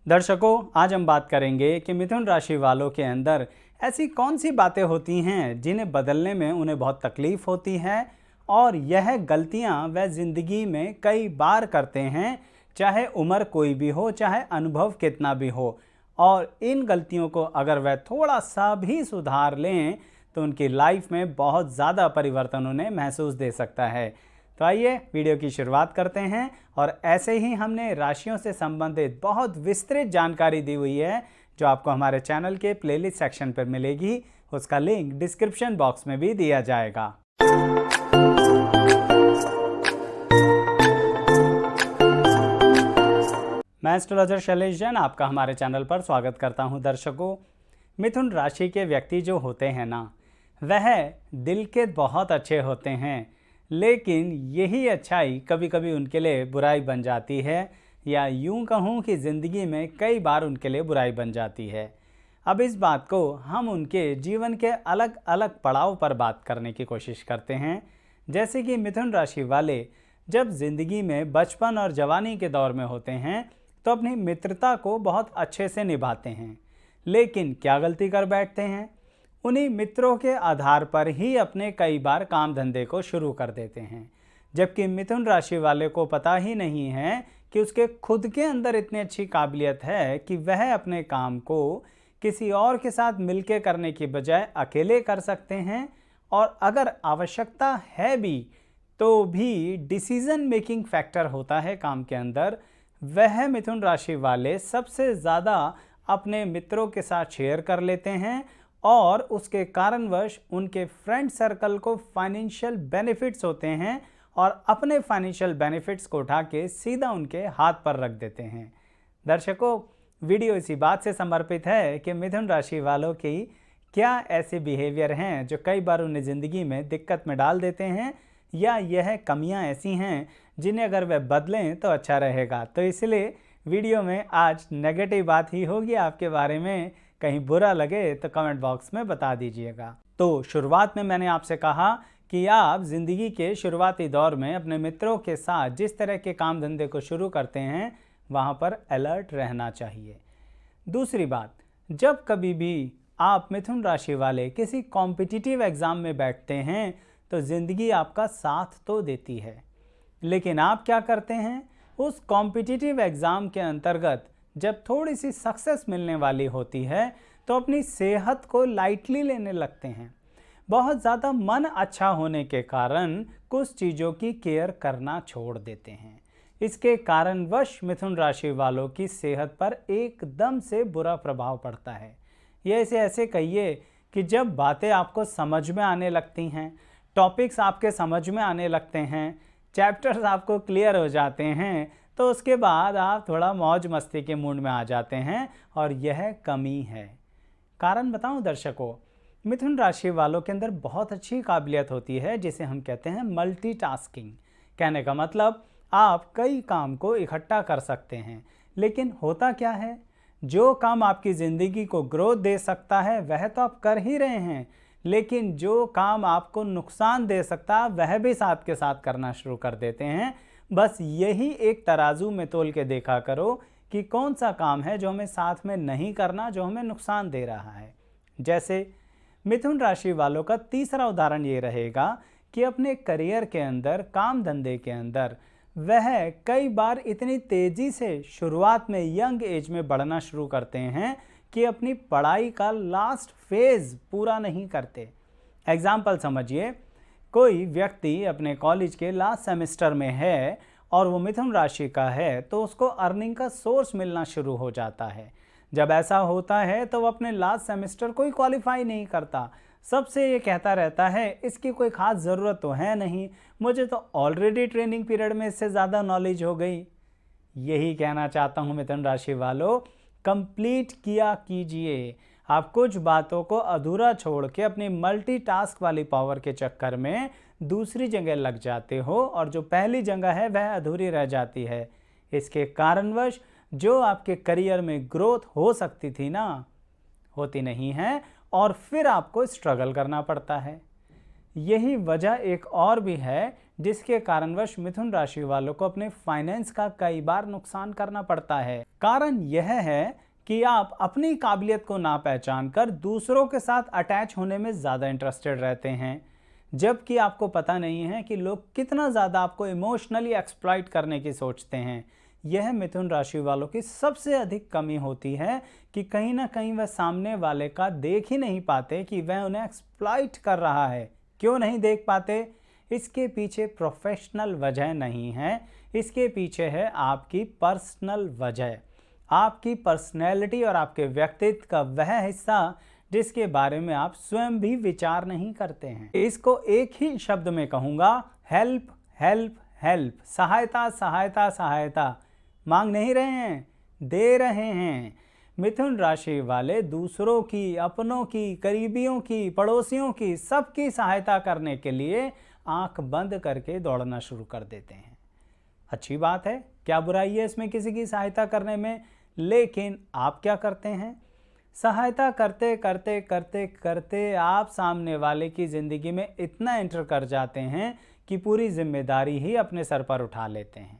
दर्शकों, आज हम बात करेंगे कि मिथुन राशि वालों के अंदर ऐसी कौन सी बातें होती हैं जिन्हें बदलने में उन्हें बहुत तकलीफ होती है और यह गलतियां वह ज़िंदगी में कई बार करते हैं, चाहे उम्र कोई भी हो, चाहे अनुभव कितना भी हो। और इन गलतियों को अगर वह थोड़ा सा भी सुधार लें तो उनकी लाइफ में बहुत ज़्यादा परिवर्तन उन्हें महसूस दे सकता है। तो आइए वीडियो की शुरुआत करते हैं। और ऐसे ही हमने राशियों से संबंधित बहुत विस्तृत जानकारी दी हुई है जो आपको हमारे चैनल के प्लेलिस्ट सेक्शन पर मिलेगी। उसका लिंक डिस्क्रिप्शन बॉक्स में भी दिया जाएगा। मैं एस्ट्रोलॉजर शैलेश जैन आपका हमारे चैनल पर स्वागत करता हूं। दर्शकों, मिथुन राशि के व्यक्ति जो होते हैं ना, वह दिल के बहुत अच्छे होते हैं, लेकिन यही अच्छाई कभी कभी उनके लिए बुराई बन जाती है, या यूं कहूं कि ज़िंदगी में कई बार उनके लिए बुराई बन जाती है। अब इस बात को हम उनके जीवन के अलग अलग पड़ाव पर बात करने की कोशिश करते हैं। जैसे कि मिथुन राशि वाले जब ज़िंदगी में बचपन और जवानी के दौर में होते हैं तो अपनी मित्रता को बहुत अच्छे से निभाते हैं, लेकिन क्या गलती कर बैठते हैं, उन्हीं मित्रों के आधार पर ही अपने कई बार काम धंधे को शुरू कर देते हैं। जबकि मिथुन राशि वाले को पता ही नहीं है कि उसके खुद के अंदर इतनी अच्छी काबिलियत है कि वह अपने काम को किसी और के साथ मिलकर करने की बजाय अकेले कर सकते हैं, और अगर आवश्यकता है भी तो भी डिसीजन मेकिंग फैक्टर होता है काम के अंदर, वह मिथुन राशि वाले सबसे ज़्यादा अपने मित्रों के साथ शेयर कर लेते हैं, और उसके कारणवश उनके फ्रेंड सर्कल को फाइनेंशियल बेनिफिट्स होते हैं और अपने फाइनेंशियल बेनिफिट्स को उठा के सीधा उनके हाथ पर रख देते हैं। दर्शकों, वीडियो इसी बात से समर्पित है कि मिथुन राशि वालों की क्या ऐसे बिहेवियर हैं जो कई बार उन्हें ज़िंदगी में दिक्कत में डाल देते हैं, या यह कमियां ऐसी हैं जिन्हें अगर वे बदलें तो अच्छा रहेगा। तो इसलिए वीडियो में आज नेगेटिव बात ही होगी आपके बारे में। कहीं बुरा लगे तो कमेंट बॉक्स में बता दीजिएगा। तो शुरुआत में मैंने आपसे कहा कि आप ज़िंदगी के शुरुआती दौर में अपने मित्रों के साथ जिस तरह के काम धंधे को शुरू करते हैं वहाँ पर अलर्ट रहना चाहिए। दूसरी बात, जब कभी भी आप मिथुन राशि वाले किसी कॉम्पिटिटिव एग्ज़ाम में बैठते हैं तो ज़िंदगी आपका साथ तो देती है, लेकिन आप क्या करते हैं, उस कॉम्पिटिटिव एग्ज़ाम के अंतर्गत जब थोड़ी सी सक्सेस मिलने वाली होती है तो अपनी सेहत को लाइटली लेने लगते हैं। बहुत ज़्यादा मन अच्छा होने के कारण कुछ चीज़ों की केयर करना छोड़ देते हैं। इसके कारणवश मिथुन राशि वालों की सेहत पर एकदम से बुरा प्रभाव पड़ता है। ये ऐसे कहिए कि जब बातें आपको समझ में आने लगती हैं, टॉपिक्स आपके समझ में आने लगते हैं, चैप्टर्स आपको क्लियर हो जाते हैं, तो उसके बाद आप थोड़ा मौज मस्ती के मूड में आ जाते हैं, और यह कमी है। कारण बताऊं दर्शकों, मिथुन राशि वालों के अंदर बहुत अच्छी काबिलियत होती है जिसे हम कहते हैं मल्टीटास्किंग। कहने का मतलब आप कई काम को इकट्ठा कर सकते हैं, लेकिन होता क्या है, जो काम आपकी ज़िंदगी को ग्रोथ दे सकता है वह तो आप कर ही रहे हैं, लेकिन जो काम आपको नुकसान दे सकता है वह भी साथ के साथ करना शुरू कर देते हैं। बस यही एक तराजू में तोल के देखा करो कि कौन सा काम है जो हमें साथ में नहीं करना, जो हमें नुकसान दे रहा है। जैसे मिथुन राशि वालों का तीसरा उदाहरण ये रहेगा कि अपने करियर के अंदर, काम धंधे के अंदर वह कई बार इतनी तेज़ी से शुरुआत में यंग एज में बढ़ना शुरू करते हैं कि अपनी पढ़ाई का लास्ट फेज़ पूरा नहीं करते। एग्जाम्पल समझिए, कोई व्यक्ति अपने कॉलेज के लास्ट सेमेस्टर में है और वो मिथुन राशि का है, तो उसको अर्निंग का सोर्स मिलना शुरू हो जाता है। जब ऐसा होता है तो वो अपने लास्ट सेमेस्टर को ही क्वालिफाई नहीं करता। सबसे ये कहता रहता है इसकी कोई ख़ास ज़रूरत तो है नहीं, मुझे तो ऑलरेडी ट्रेनिंग पीरियड में इससे ज़्यादा नॉलेज हो गई। यही कहना चाहता हूँ मिथुन राशि वालों, कंप्लीट किया कीजिए। आप कुछ बातों को अधूरा छोड़ के अपनी मल्टीटास्क वाली पावर के चक्कर में दूसरी जगह लग जाते हो, और जो पहली जगह है वह अधूरी रह जाती है। इसके कारणवश जो आपके करियर में ग्रोथ हो सकती थी ना, होती नहीं है, और फिर आपको स्ट्रगल करना पड़ता है। यही वजह एक और भी है जिसके कारणवश मिथुन राशि वालों को अपने फाइनेंस का कई बार नुकसान करना पड़ता है। कारण यह है कि आप अपनी काबिलियत को ना पहचान कर दूसरों के साथ अटैच होने में ज़्यादा इंटरेस्टेड रहते हैं, जबकि आपको पता नहीं है कि लोग कितना ज़्यादा आपको इमोशनली एक्सप्लॉइट करने की सोचते हैं। यह मिथुन राशि वालों की सबसे अधिक कमी होती है कि कहीं ना कहीं वह सामने वाले का देख ही नहीं पाते कि वह उन्हें एक्सप्लॉइट कर रहा है। क्यों नहीं देख पाते? इसके पीछे प्रोफेशनल वजह नहीं है, इसके पीछे है आपकी पर्सनल वजह, आपकी पर्सनैलिटी और आपके व्यक्तित्व का वह हिस्सा जिसके बारे में आप स्वयं भी विचार नहीं करते हैं। इसको एक ही शब्द में कहूँगा, हेल्प हेल्प हेल्प। सहायता सहायता सहायता। मांग नहीं रहे हैं, दे रहे हैं। मिथुन राशि वाले दूसरों की, अपनों की, करीबियों की, पड़ोसियों की, सबकी सहायता करने के लिए आंख बंद करके दौड़ना शुरू कर देते हैं। अच्छी बात है, क्या बुराई है इसमें किसी की सहायता करने में? लेकिन आप क्या करते हैं? सहायता करते करते करते करते आप सामने वाले की ज़िंदगी में इतना एंटर कर जाते हैं कि पूरी जिम्मेदारी ही अपने सर पर उठा लेते हैं।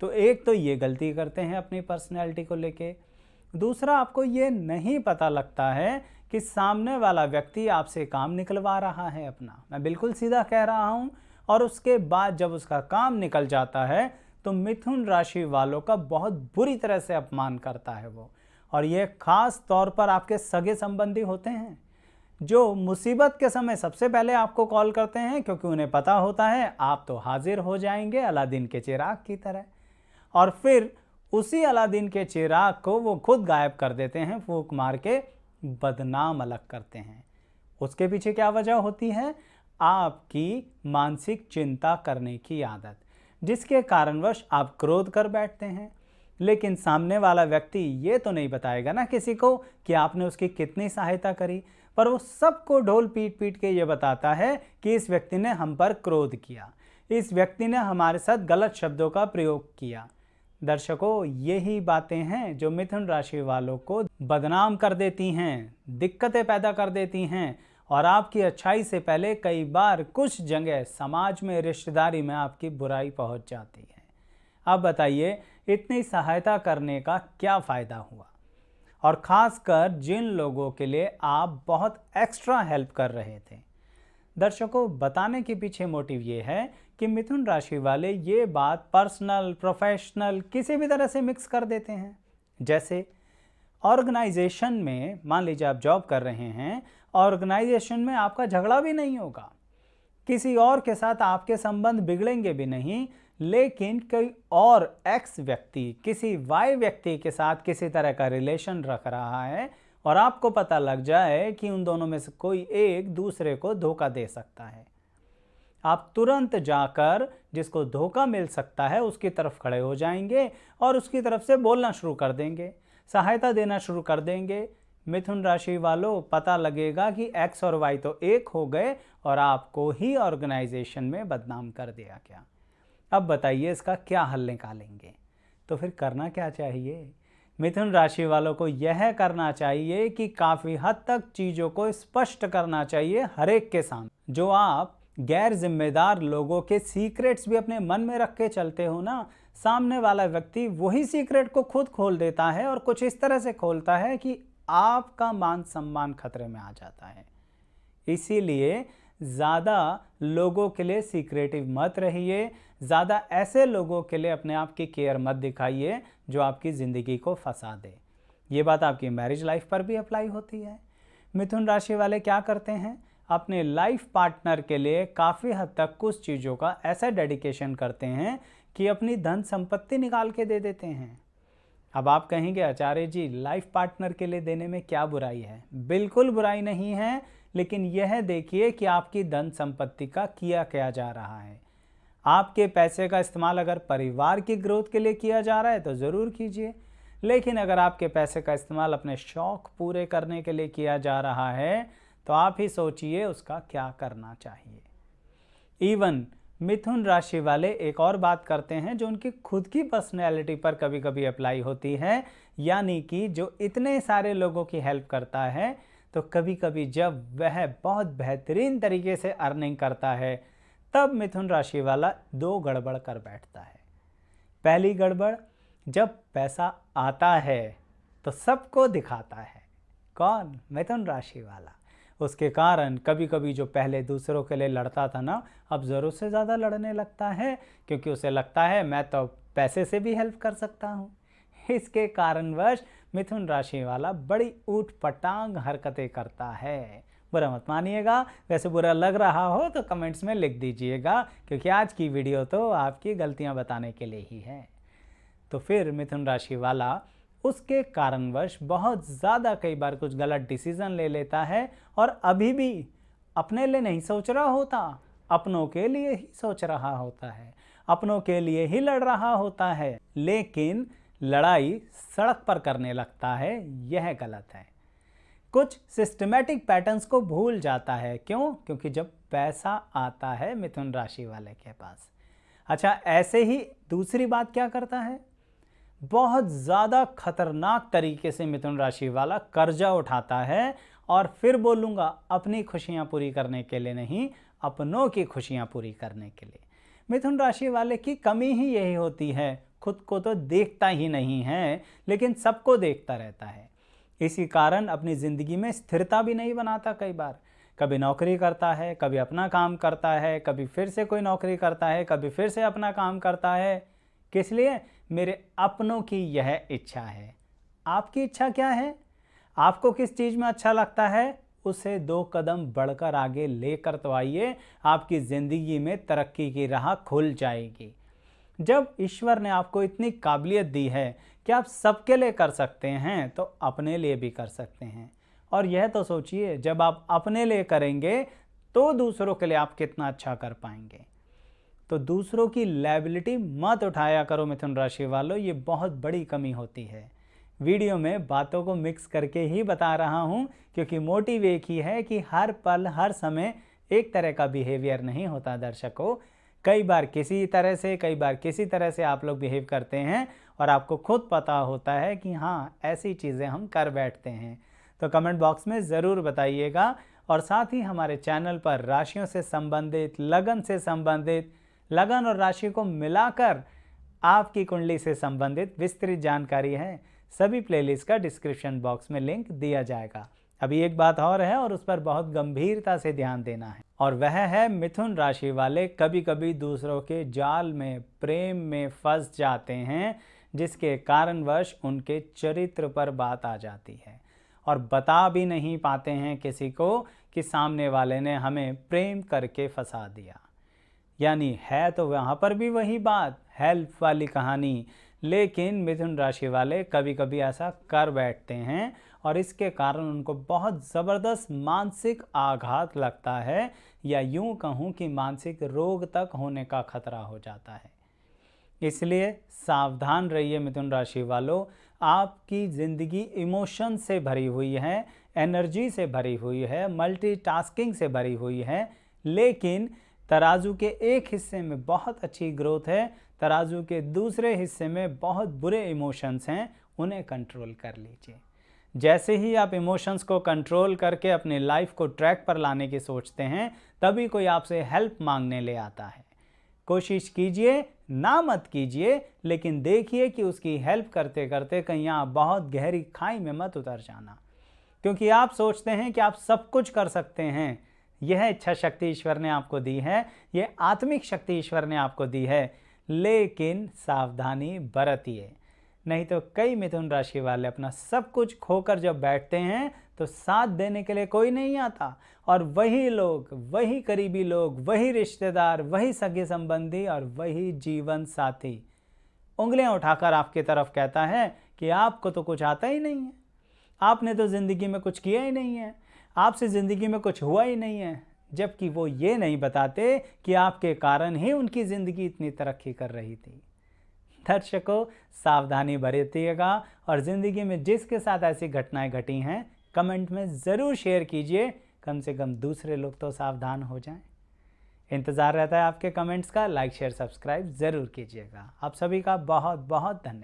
तो एक तो ये गलती करते हैं अपनी पर्सनैलिटी को लेके। दूसरा, आपको ये नहीं पता लगता है कि सामने वाला व्यक्ति आपसे काम निकलवा रहा है अपना। मैं बिल्कुल सीधा कह रहा हूँ। और उसके बाद जब उसका काम निकल जाता है तो मिथुन राशि वालों का बहुत बुरी तरह से अपमान करता है वो। और ये खास तौर पर आपके सगे संबंधी होते हैं जो मुसीबत के समय सबसे पहले आपको कॉल करते हैं, क्योंकि उन्हें पता होता है आप तो हाजिर हो जाएंगे अलादीन के चिराग की तरह। और फिर उसी अलादीन के चिराग को वो खुद गायब कर देते हैं, फूंक मार के बदनाम अलग करते हैं। उसके पीछे क्या वजह होती है? आपकी मानसिक चिंता करने की आदत, जिसके कारणवश आप क्रोध कर बैठते हैं। लेकिन सामने वाला व्यक्ति ये तो नहीं बताएगा ना किसी को कि आपने उसकी कितनी सहायता करी, पर वो सबको ढोल पीट पीट के ये बताता है कि इस व्यक्ति ने हम पर क्रोध किया, इस व्यक्ति ने हमारे साथ गलत शब्दों का प्रयोग किया। दर्शकों, यही बातें हैं जो मिथुन राशि वालों को बदनाम कर देती हैं, दिक्कतें पैदा कर देती हैं और आपकी अच्छाई से पहले कई बार कुछ जगह समाज में, रिश्तेदारी में आपकी बुराई पहुंच जाती है। अब बताइए, इतनी सहायता करने का क्या फ़ायदा हुआ? और ख़ासकर जिन लोगों के लिए आप बहुत एक्स्ट्रा हेल्प कर रहे थे। दर्शकों, बताने के पीछे मोटिव ये है कि मिथुन राशि वाले ये बात पर्सनल, प्रोफेशनल किसी भी तरह से मिक्स कर देते हैं। जैसे ऑर्गेनाइजेशन में मान लीजिए आप जॉब कर रहे हैं, ऑर्गेनाइजेशन में आपका झगड़ा भी नहीं होगा, किसी और के साथ आपके संबंध बिगड़ेंगे भी नहीं, लेकिन कोई और एक्स व्यक्ति किसी वाई व्यक्ति के साथ किसी तरह का रिलेशन रख रहा है और आपको पता लग जाए कि उन दोनों में से कोई एक दूसरे को धोखा दे सकता है, आप तुरंत जाकर जिसको धोखा मिल सकता है उसकी तरफ खड़े हो जाएंगे और उसकी तरफ से बोलना शुरू कर देंगे, सहायता देना शुरू कर देंगे। मिथुन राशि वालों, पता लगेगा कि एक्स और वाई तो एक हो गए और आपको ही ऑर्गेनाइजेशन में बदनाम कर दिया गया। अब बताइए इसका क्या हल निकालेंगे? तो फिर करना क्या चाहिए? मिथुन राशि वालों को यह करना चाहिए कि काफ़ी हद तक चीज़ों को स्पष्ट करना चाहिए हर एक के सामने। जो आप गैर जिम्मेदार लोगों के सीक्रेट्स भी अपने मन में रख के चलते हो ना, सामने वाला व्यक्ति वही सीक्रेट को खुद खोल देता है और कुछ इस तरह से खोलता है कि आपका मान सम्मान खतरे में आ जाता है। इसीलिए ज़्यादा लोगों के लिए सीक्रेटिव मत रहिए, ज़्यादा ऐसे लोगों के लिए अपने आप की केयर मत दिखाइए जो आपकी ज़िंदगी को फंसा दे। ये बात आपकी मैरिज लाइफ पर भी अप्लाई होती है। मिथुन राशि वाले क्या करते हैं? अपने लाइफ पार्टनर के लिए काफ़ी हद तक कुछ चीज़ों का ऐसा डेडिकेशन करते हैं कि अपनी धन संपत्ति निकाल के दे देते हैं। अब आप कहेंगे आचार्य जी, लाइफ पार्टनर के लिए देने में क्या बुराई है? बिल्कुल बुराई नहीं है, लेकिन यह देखिए कि आपकी धन संपत्ति का किया क्या जा रहा है। आपके पैसे का इस्तेमाल अगर परिवार की ग्रोथ के लिए किया जा रहा है तो ज़रूर कीजिए, लेकिन अगर आपके पैसे का इस्तेमाल अपने शौक़ पूरे करने के लिए किया जा रहा है तो आप ही सोचिए उसका क्या करना चाहिए। इवन मिथुन राशि वाले एक और बात करते हैं जो उनकी खुद की पर्सनैलिटी पर कभी कभी अप्लाई होती है, यानी कि जो इतने सारे लोगों की हेल्प करता है, तो कभी कभी जब वह बहुत बेहतरीन तरीके से अर्निंग करता है तब मिथुन राशि वाला दो गड़बड़ कर बैठता है। पहली गड़बड़, जब पैसा आता है तो सबको दिखाता है। कौन? मिथुन राशि वाला। उसके कारण कभी कभी जो पहले दूसरों के लिए लड़ता था ना, अब ज़रूरत से ज़्यादा लड़ने लगता है, क्योंकि उसे लगता है मैं तो पैसे से भी हेल्प कर सकता हूँ। इसके कारणवश मिथुन राशि वाला बड़ी ऊट पटांग हरकतें करता है। बुरा मत मानिएगा, वैसे बुरा लग रहा हो तो कमेंट्स में लिख दीजिएगा, क्योंकि आज की वीडियो तो आपकी गलतियाँ बताने के लिए ही है। तो फिर मिथुन राशि वाला उसके कारणवश बहुत ज़्यादा कई बार कुछ गलत डिसीज़न ले लेता है और अभी भी अपने लिए नहीं सोच रहा होता, अपनों के लिए ही सोच रहा होता है, अपनों के लिए ही लड़ रहा होता है, लेकिन लड़ाई सड़क पर करने लगता है। यह गलत है। कुछ सिस्टमेटिक पैटर्न्स को भूल जाता है। क्यों? क्योंकि जब पैसा आता है मिथुन राशि वाले के पास। अच्छा, ऐसे ही दूसरी बात क्या करता है, बहुत ज़्यादा खतरनाक तरीके से मिथुन राशि वाला कर्जा उठाता है, और फिर बोलूँगा अपनी खुशियाँ पूरी करने के लिए नहीं, अपनों की खुशियाँ पूरी करने के लिए। मिथुन राशि वाले की कमी ही यही होती है, खुद को तो देखता ही नहीं है, लेकिन सबको देखता रहता है। इसी कारण अपनी ज़िंदगी में स्थिरता भी नहीं बनाता। कई बार कभी नौकरी करता है, कभी अपना काम करता है, कभी फिर से कोई नौकरी करता है, कभी फिर से अपना काम करता है। किस लिए? मेरे अपनों की यह इच्छा है। आपकी इच्छा क्या है? आपको किस चीज़ में अच्छा लगता है, उसे दो कदम बढ़कर आगे लेकर तो आइए, आपकी ज़िंदगी में तरक्की की राह खुल जाएगी। जब ईश्वर ने आपको इतनी काबिलियत दी है कि आप सबके लिए कर सकते हैं, तो अपने लिए भी कर सकते हैं। और यह तो सोचिए, जब आप अपने लिए करेंगे तो दूसरों के लिए आप कितना अच्छा कर पाएंगे। तो दूसरों की लायबिलिटी मत उठाया करो मिथुन राशि वालों, ये बहुत बड़ी कमी होती है। वीडियो में बातों को मिक्स करके ही बता रहा हूँ, क्योंकि मोटिव एक ही है कि हर पल हर समय एक तरह का बिहेवियर नहीं होता दर्शकों। कई बार किसी तरह से, कई बार किसी तरह से आप लोग बिहेव करते हैं, और आपको खुद पता होता है कि हाँ, ऐसी चीज़ें हम कर बैठते हैं। तो कमेंट बॉक्स में ज़रूर बताइएगा, और साथ ही हमारे चैनल पर राशियों से संबंधित, लगन से संबंधित, लगन और राशि को मिलाकर आपकी कुंडली से संबंधित विस्तृत जानकारी है। सभी प्लेलिस्ट का डिस्क्रिप्शन बॉक्स में लिंक दिया जाएगा। अभी एक बात और है, और उस पर बहुत गंभीरता से ध्यान देना है, और वह है मिथुन राशि वाले कभी कभी दूसरों के जाल में, प्रेम में फंस जाते हैं, जिसके कारणवश उनके चरित्र पर बात आ जाती है, और बता भी नहीं पाते हैं किसी को कि सामने वाले ने हमें प्रेम करके फंसा दिया। यानी है तो वहाँ पर भी वही बात, हेल्प वाली कहानी, लेकिन मिथुन राशि वाले कभी कभी ऐसा कर बैठते हैं, और इसके कारण उनको बहुत ज़बरदस्त मानसिक आघात लगता है, या यूं कहूं कि मानसिक रोग तक होने का खतरा हो जाता है। इसलिए सावधान रहिए मिथुन राशि वालों। आपकी ज़िंदगी इमोशन से भरी हुई है, एनर्जी से भरी हुई है, मल्टीटास्किंग से भरी हुई है, लेकिन तराजू के एक हिस्से में बहुत अच्छी ग्रोथ है, तराजू के दूसरे हिस्से में बहुत बुरे इमोशंस हैं, उन्हें कंट्रोल कर लीजिए। जैसे ही आप इमोशंस को कंट्रोल करके अपनी लाइफ को ट्रैक पर लाने की सोचते हैं, तभी कोई आपसे हेल्प मांगने ले आता है। कोशिश कीजिए, ना मत कीजिए, लेकिन देखिए कि उसकी हेल्प करते करते कहीं आप बहुत गहरी खाई में मत उतर जाना, क्योंकि आप सोचते हैं कि आप सब कुछ कर सकते हैं। यह इच्छा शक्ति ईश्वर ने आपको दी है, यह आत्मिक शक्ति ईश्वर ने आपको दी है, लेकिन सावधानी बरतिए, नहीं तो कई मिथुन राशि वाले अपना सब कुछ खोकर जब बैठते हैं तो साथ देने के लिए कोई नहीं आता, और वही लोग, वही करीबी लोग, वही रिश्तेदार, वही सगे संबंधी और वही जीवन साथी उंगलियां उठाकर आपकी तरफ कहता है कि आपको तो कुछ आता ही नहीं है, आपने तो ज़िंदगी में कुछ किया ही नहीं है, आपसे ज़िंदगी में कुछ हुआ ही नहीं है, जबकि वो ये नहीं बताते कि आपके कारण ही उनकी ज़िंदगी इतनी तरक्की कर रही थी। दर्शकों, सावधानी बरतिएगा, और ज़िंदगी में जिसके साथ ऐसी घटनाएं घटी हैं कमेंट में ज़रूर शेयर कीजिए, कम से कम दूसरे लोग तो सावधान हो जाएं। इंतज़ार रहता है आपके कमेंट्स का। लाइक शेयर सब्सक्राइब ज़रूर कीजिएगा। आप सभी का बहुत बहुत धन्यवाद।